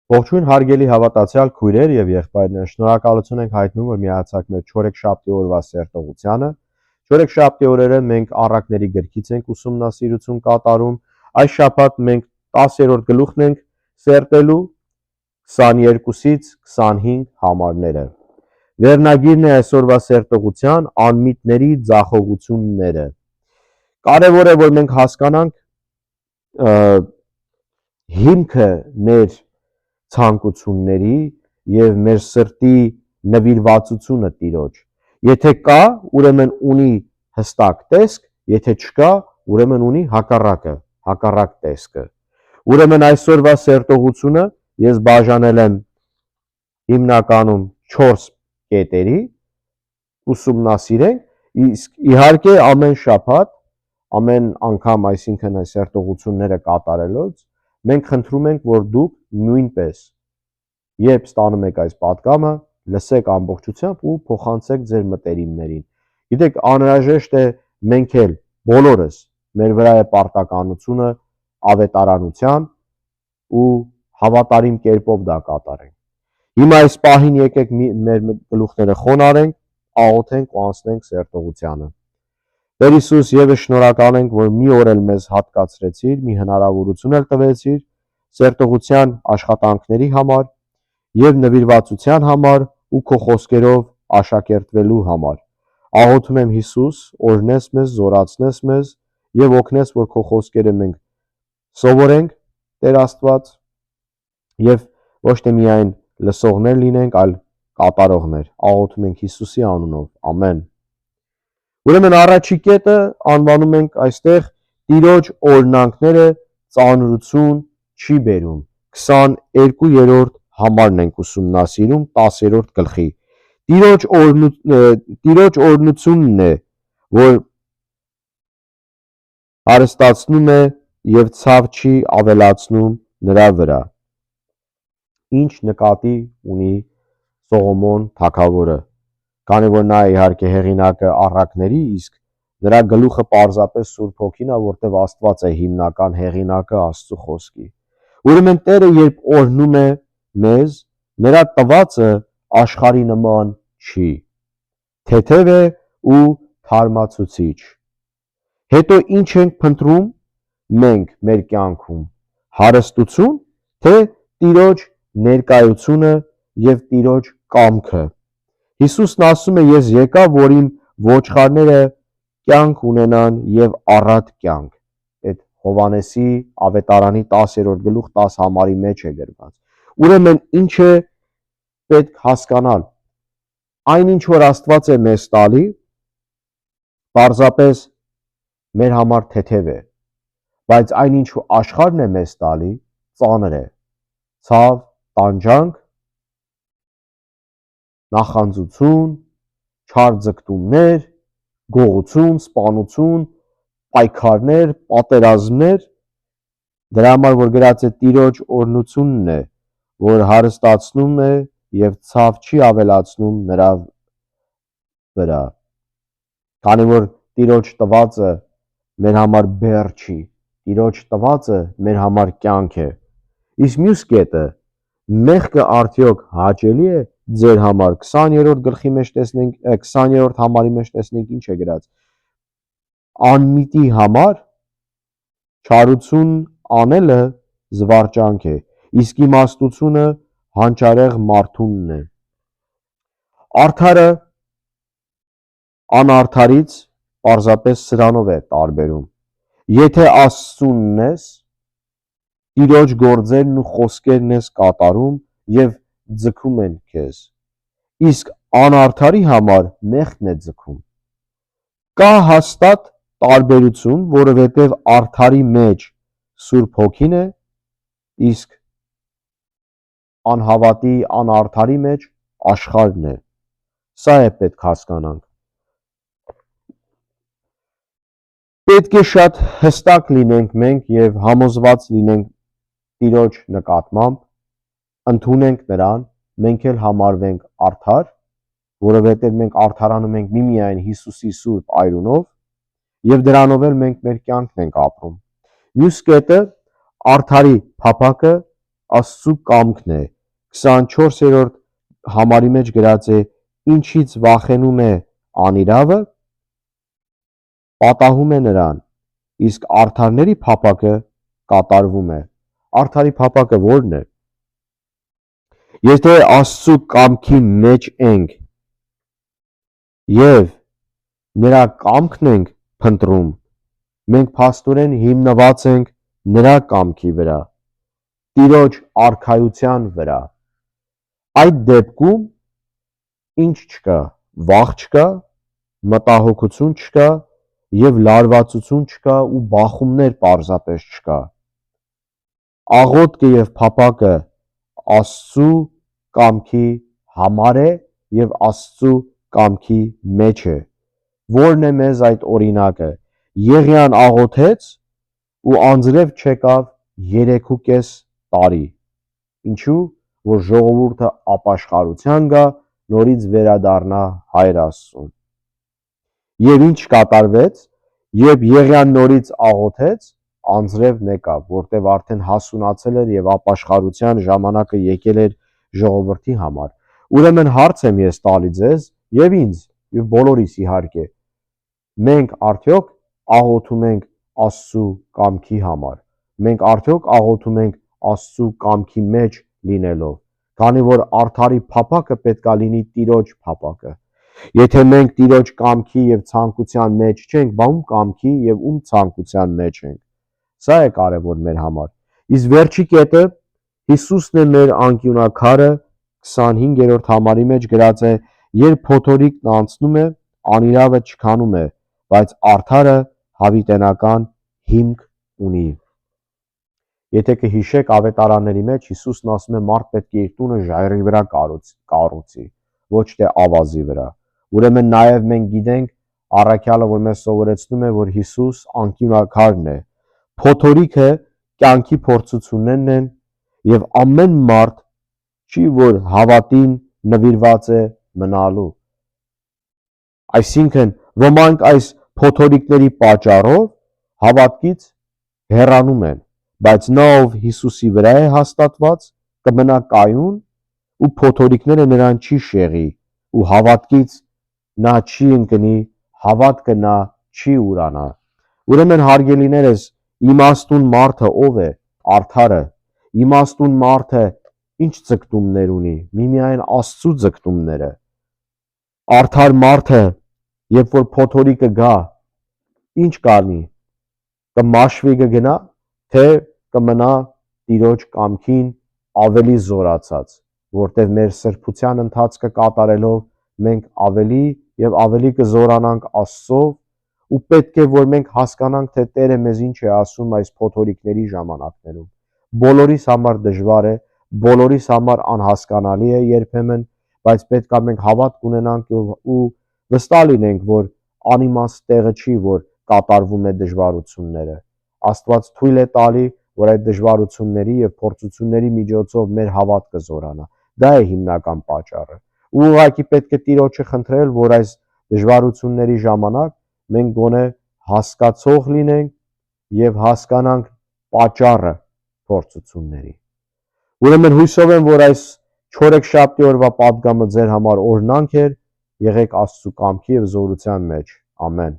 Ողջույն հարգելի հավատացյալ քույրեր եւ եղբայրներ, շնորհակալություն ենք հայտնում, որ միացաք մեր չորեքշաբթի օրվա սերտողությանը։ Չորեքշաբթի օրերը մենք առակների գրքից ենք ուսումնասիրություն կատարում։ Այս շաբաթ մենք 10-րդ գլուխն ենք սերտելու 22-ից 25 համարները։ Վերնագիրն է այսօրվա սերտողության անմիտների ձախողությունները։ Կարևոր է, որ մենք հասկանանք հիմքը մեր ցանկությունների եւ մեր սրտի նվիրվածությունը Տիրոջ։ Եթե կա, ուրեմն ունի հստակ տեսք, եթե չկա, ուրեմն ունի հակառակ տեսքը։ Ուրեմն այսօրվա սերտողությունը ես բաժանել եմ հիմնականում 4 կետերի, ուսումնասիրենք, իսկ իհարկե ամեն շաբաթ, ամեն անգամ, այսինքն այս սերտողությունները կատարելուց մենք խնդրում ենք, որ դուք նույնպես, երբ ստանում եք այս պատգամը, լսեք ամբողջությամբ ու փոխանցեք ձեր մտերիմներին։ Գիտեք, անհրաժեշտ է մենք էլ բոլորս մեր վրա է պարտականությունը ավետարանության ու հավատարիմ կերպով դա կատարենք։ Հիմա այս պահին եկեք մեր գլուխները խոնարհենք, աղոթենք ու անցնենք սերտողությանը։ Տեր Հիսուս, եւս շնորհակալ ենք, որ մի օր էլ մեզ հատկացրեցիր, մի հնարավորություն էլ տվեցիր սերտողության աշխատանքների համար եւ նվիրվածության համար ու քո խոսքերով աշակերտվելու համար։ Աղոթում եմ Հիսուս, օրհնես մեզ, զորացնես մեզ եւ օգնես, որ քո խոսքերը մենք սովորենք, Տեր Աստված, եւ ոչ թե միայն լսողներ լինենք, այլ կատարողներ։ Աղոթում ենք Հիսուսի անունով։ Ամեն։ Ուրեմն առաջի կետը անվանում ենք այստեղ Տիրոջ օրհնանքները ծանրություն չի բերում։ 22-րդ համարն ենք ուսումնասիրում 10-րդ գլխի։ Տիրոջ օրհնությունն է, որ հարստացնում է եւ ցավ չի ավելացնում նրա վրա։ Ինչ նկատի ունի Սողոմոն թագավորը, քանի որ նա իհարկե հեղինակը առակների, իսկ նրա գլուխը պարզապես Սուրբ Հոգին է, որտեղ Աստված է հիմնական հեղինակը Աստծո խոսքի։ Ուրեմն Տերը երբ օրհնում է մեզ, նրա տվածը աշխարհի նման չի, թեթև է ու թարմացուցիչ։ Հետո ինչ ենք փնտրում մենք մեր կյանքում, հարստություն, թե Տիրոջ ներկայությունը եւ Տիրոջ կամքը։ Հիսուսն ասում է, ես եկա, որ իմ ոչխարները կյանք ունենան եւ առատ կյանք։ Այդ Հովանեսի ավետարանի 10-րդ գլուխ 10 համարի մեջ է գրված։ Ուրեմն ինչ է պետք հասկանալ։ Այնինչ որ Աստված է մեզ տալի, պարզապես մեր համար թեթև է, բայց այնինչ որ աշխարհն է մեզ տալի, ծանր է։ Ցավ, տանջանք, նախանձություն, չար ձգտումներ, գողություն, սպանություն, պայքարներ, պատերազմներ, դրա համար որ գրած է Տիրոջ օրհնությունն է, որ հարստացնում է եւ ցավ չի ավելացնում նրա վրա։ Քանի որ Տիրոջ տվածը մեր համար բեռ չի, Տիրոջ տվածը մեր համար կյանք է։ Իսկ մյուս կետը, մեղքը արդյոք հաճելի է ձեր համար 20-րդ գլխի մեջ տեսնենք, 20-րդ համարի մեջ տեսնենք ինչ է գրած։ Անմիտի համար չարություն անելը զվարճանք է, իսկ իմաստությունը հանճարեղ մարդունն է։ Արդարը անարդարից պարզապես սրանով է տարբերում։ Եթե Աստծունն ես, Տիրոջ գործերն ու խոսքերն ես կատարում եւ ձգում են քեզ, իսկ անարդարի համար մեղքն է ձգում։ Կա հաստատ տարբերություն, որովհետև արդարի մեջ Սուրբ Հոգին է, իսկ անհավատի, անարդարի մեջ աշխարհն է։ Սա է պետք հասկանանք։ Պետք է շատ հստակ լինենք մենք եւ համոզված լինենք Տիրոջ նկատմամբ, ընդունենք նրան, մենք էլ համարվենք արդար, որովհետև մենք արդարանում ենք միմիայն Հիսուսի սուրբ այրունով եւ դրանով էլ մենք մեր կյանքն ենք ապրում։ Մյուս կետը արդարի փափակը Աստծու կամքն է։ 24-րդ համարի մեջ գրած է ինչից վախենում է անիրավը, պատահում է նրան, իսկ արդարների փափակը կատարվում է։ Արդարի փափակը ո՞րն է։ Եթե Աստծու կամքի մեջ ենք եւ նրա կամքն ենք փնտրում, մենք փաստորեն հիմնված ենք նրա կամքի վրա, Տիրոջ արքայության վրա։ Այդ դեպքում ինչ չկա, վախ չկա, մտահոգություն չկա եւ լարվածություն չկա ու բախումներ պարզապես չկա։ Աղոթքը եւ փափակը Աստծու կամքի համար է եւ Աստծու կամքի մեջ է։ Որն է մեզ այդ օրինակը։ Եղիան աղոթեց ու անձրև չեկավ 3.5 տարի։ Ինչու՞, որ ժողովուրդը ապաշխարության գա, նորից վերադառնա Հայր Աստծուն։ Եվ ինչ կատարվեց, երբ Եղիան նորից աղոթեց, անձրևն եկավ, որտեղ արդեն հասունացել էր եւ ապաշխարության ժամանակը եկել էր ժողովրդի համար։ Ուրեմն հարց եմ ես տալի ձեզ եւ ինձ, եւ բոլորիս իհարկե, մենք արդյոք աղոթում ենք Աստծու կամքի համար։ Մենք արդյոք աղոթում ենք Աստծու կամքի մեջ լինելով, քանի որ արդարի փափակը պետքա լինի Տիրոջ փափակը։ Եթե մենք Տիրոջ կամքի եւ ցանկության մեջ չենք, բա ում կամքի եւ ում ցանկության մեջ ենք։ Սա է կարևոր մեր համար։ Իսկ վերջի կետը Հիսուսն է մեր անկյունակարը 25-րդ համարի մեջ գրած է. երբ փոթորիկն անցնում է, անիրավը չքանում է, բայց արդարը հավիտենական հիմք ունի։ Եթե կհիշեք ավետարանների մեջ Հիսուսն ասում է մարդ պետք է իր տունը ժայռի վրա կառուցի, ոչ թե ավազի վրա։ Ուրեմն նաև մենք գիտենք առաքյալը, որ մեզ սովորեցնում է, որ Հիսուս անկյունակարն է։ Փոթորիկը կյանքի փորձություններն են եւ ամեն մարդ չի, որ հավատին նվիրված է մնալու։ Այսինքն ոմանք այս փոթորիկների պատճառով հավատքից հեռանում են, բայց նա ով Հիսուսի վրա է հաստատված կմնա կայուն ու փոթորիկները նրան չի շեղի ու հավատքից նա չի ընկնի, հավատքը նա չի ուրանա։ Ուրեմն հարգելիներս, իմաստուն մարդը ով է։ Արդարը։ Իմաստուն մարդը ինչ ձգտումներ ունի։ Միմիայն Աստծու ձգտումները։ Արդար մարդը, երբ որ փոթորիկը գա, ինչ կանի։ Կմաշվի կգնա, թե կմնա Տիրոջ կամքին ավելի զորացած, որտեղ մեր սրբության ընթացքը կատարելով մենք ավելի եւ ավելի կզորանանք Աստծով ու պետք է որ մենք հասկանանք, թե Տերը մեզ ինչ է ասում այս փոթորիկների ժամանակներում։ Բոլորիս համար դժվար է, բոլորիս համար անհասկանալի է երբեմն, բայց պետք է մենք հավատք ունենանք ու վստահ լինենք, որ անիմաստ տեղը չի, որ կատարվում է դժվարությունները։ Աստված թույլ է տալի, որ այդ դժվարությունների եւ փորձությունների միջոցով մեր հավատքը զորանա։ Դա է հիմնական պատճառը։ Ու ուղղակի պետք է Տիրոջը խնդրել, որ այս դժվարությունների ժամանակ մենք գոնե հասկացող լինենք եւ հասկանանք պատճառը փորձությունների։ Ուրեմն հույսով եմ, որ այս չորեքշաբթի օրվա պատգամը ձեր համար օրհնանք էր։ Եղեք Աստծու կամքի եւ զորության մեջ։ Ամեն։